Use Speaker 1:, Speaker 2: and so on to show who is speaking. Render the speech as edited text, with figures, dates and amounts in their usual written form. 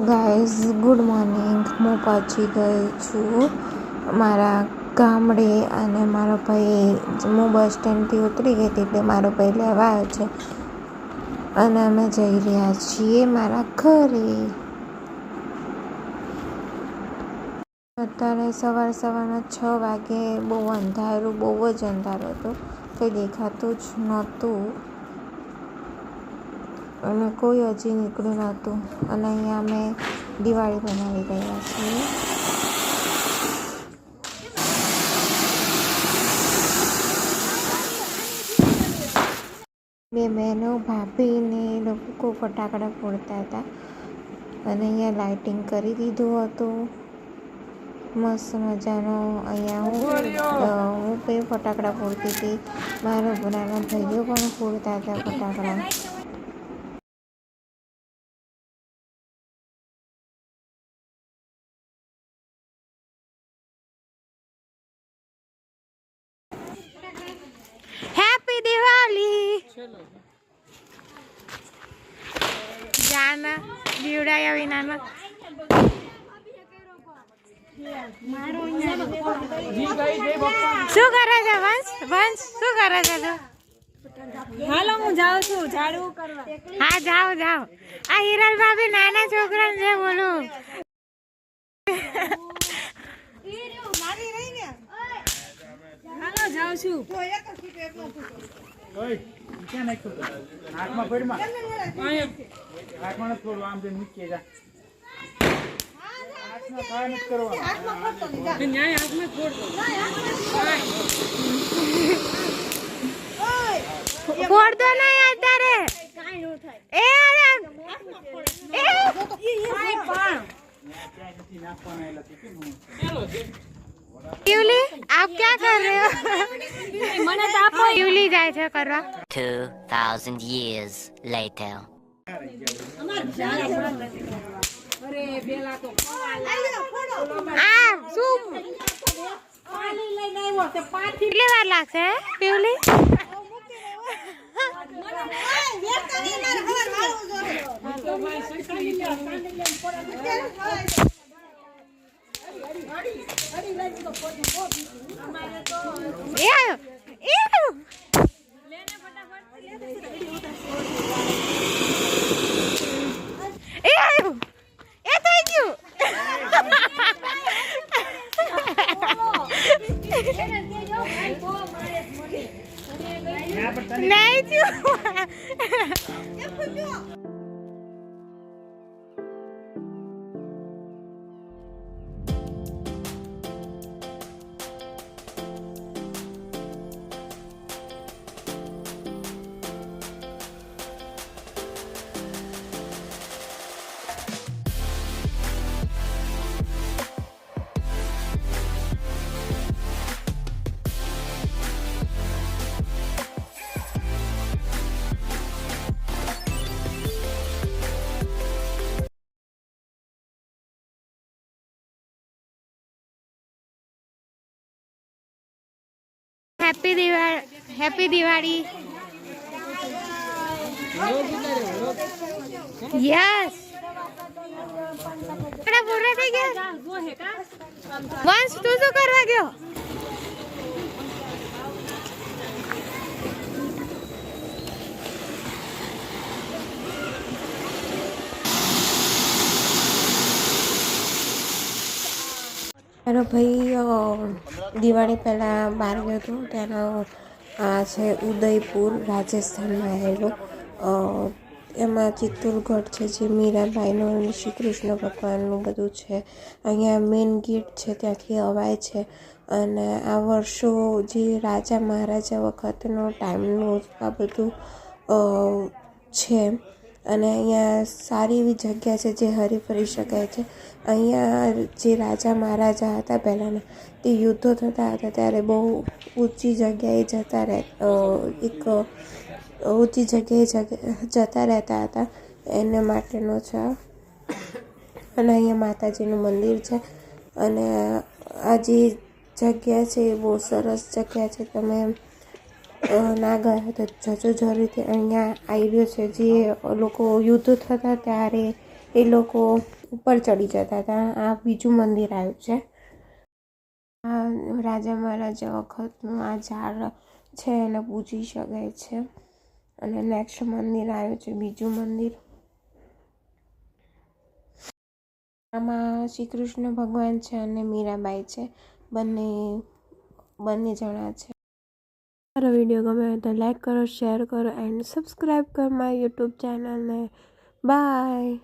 Speaker 1: Guys good morning. હું પહોંચી ગઈ છું મારા ગામડે અને મારો ભાઈ, હું બસ સ્ટેન્ડથી ઉતરી ગઈ હતી એટલે મારો ભાઈ લેવા આવ્યો છે અને અમે જઈ રહ્યા છીએ મારા ઘરે. અત્યારે સવારના 6 વાગે. બહુ અંધારું, બહુ જ અંધારું હતું, કંઈ દેખાતું જ નહોતું અને કોઈ હજી નીકળ્યું નહોતું. અને અહીંયા અમે દિવાળી બનાવી રહ્યા છીએ. બે બહેનો, ભાભીને લોકો ફટાકડા ફોડતા હતા અને અહીંયા લાઇટિંગ કરી દીધું હતું મસ્ત મજાનો. અહીંયા હું પણ ફટાકડા ફોડતી હતી, મારા નાના ભાઈઓ પણ ફોડતા હતા ફટાકડા. हैप्पी दिवाली जाना जीवड़ाया विना શું કરે છે વંશ? વંશ શું કરે છે તું?
Speaker 2: હાલો હું જાઉં છું ઝાડુ કરવા.
Speaker 1: હા જાઓ જાઓ. આ હિરલ ભાભી નાના છોકરા છે બોલું.
Speaker 2: હાલો જાઉં છું.
Speaker 1: ફોડ દો ના અત્યારે. એ ट्यूली आप क्या कर रहे हो?
Speaker 2: મને તો આપો.
Speaker 1: ट्यूली જાય છે કરવા.
Speaker 3: 2000 years later.
Speaker 2: અરે પેલા તો
Speaker 1: આ શું
Speaker 2: પાણી લઈને આવ્યો તે પાછી
Speaker 1: કેટલી વાર લાગશે ટ્યુલી? नहीं हैप्पी दिवाली यस. પૂરા થઈ ગયા. વંશ તું શું કરવા ગયો? મારો ભાઈ દિવાળી પહેલાં બહાર ગયો હતો. ત્યાંનો આ છે ઉદયપુર, રાજસ્થાનમાં આવેલો. એમાં ચિત્તોડગઢ છે જે મીરાબાઈનું અને શ્રી કૃષ્ણ ભગવાનનું બધું છે. અહીંયા મેઇન ગેટ છે, ત્યાંથી અવાય છે. અને આ વર્ષો જે રાજા મહારાજા વખતનો ટાઈમનું આ બધું છે. અને અહીંયા સારી એવી જગ્યા છે જે હરી ફરી શકાય છે. અહીંયા જે રાજા મહારાજા હતા પહેલાંના, તે યુદ્ધો થતા હતા ત્યારે બહુ ઊંચી જગ્યાએ એક ઊંચી જગ્યાએ જતા રહેતા હતા, એને માટેનો છે. અને અહીંયા માતાજીનું મંદિર છે. અને આ જે જગ્યા છે એ બહુ સરસ જગ્યા છે. તમે ના ગયા તો જજો જરૂરથી. અહીંયા આવી રહ્યો છે જે લોકો યુદ્ધ થતા ત્યારે એ લોકો ઉપર ચડી જતા હતા. આ બીજું મંદિર આવ્યું છે. આ રાજા મહારાજા વખતનું આ ઝાડ છે, એને પૂજી શકાય છે. અને નેક્સ્ટ મંદિર આવ્યું છે, બીજું મંદિર. આમાં શ્રી કૃષ્ણ ભગવાન છે અને મીરાબાઈ છે, બંને જણા છે. મારો વિડીયો ગમે તો લાઈક કરો, શેર કરો એન્ડ સબસ્ક્રાઈબ કરો મારી યુટ્યુબ ચેનલને. બાય.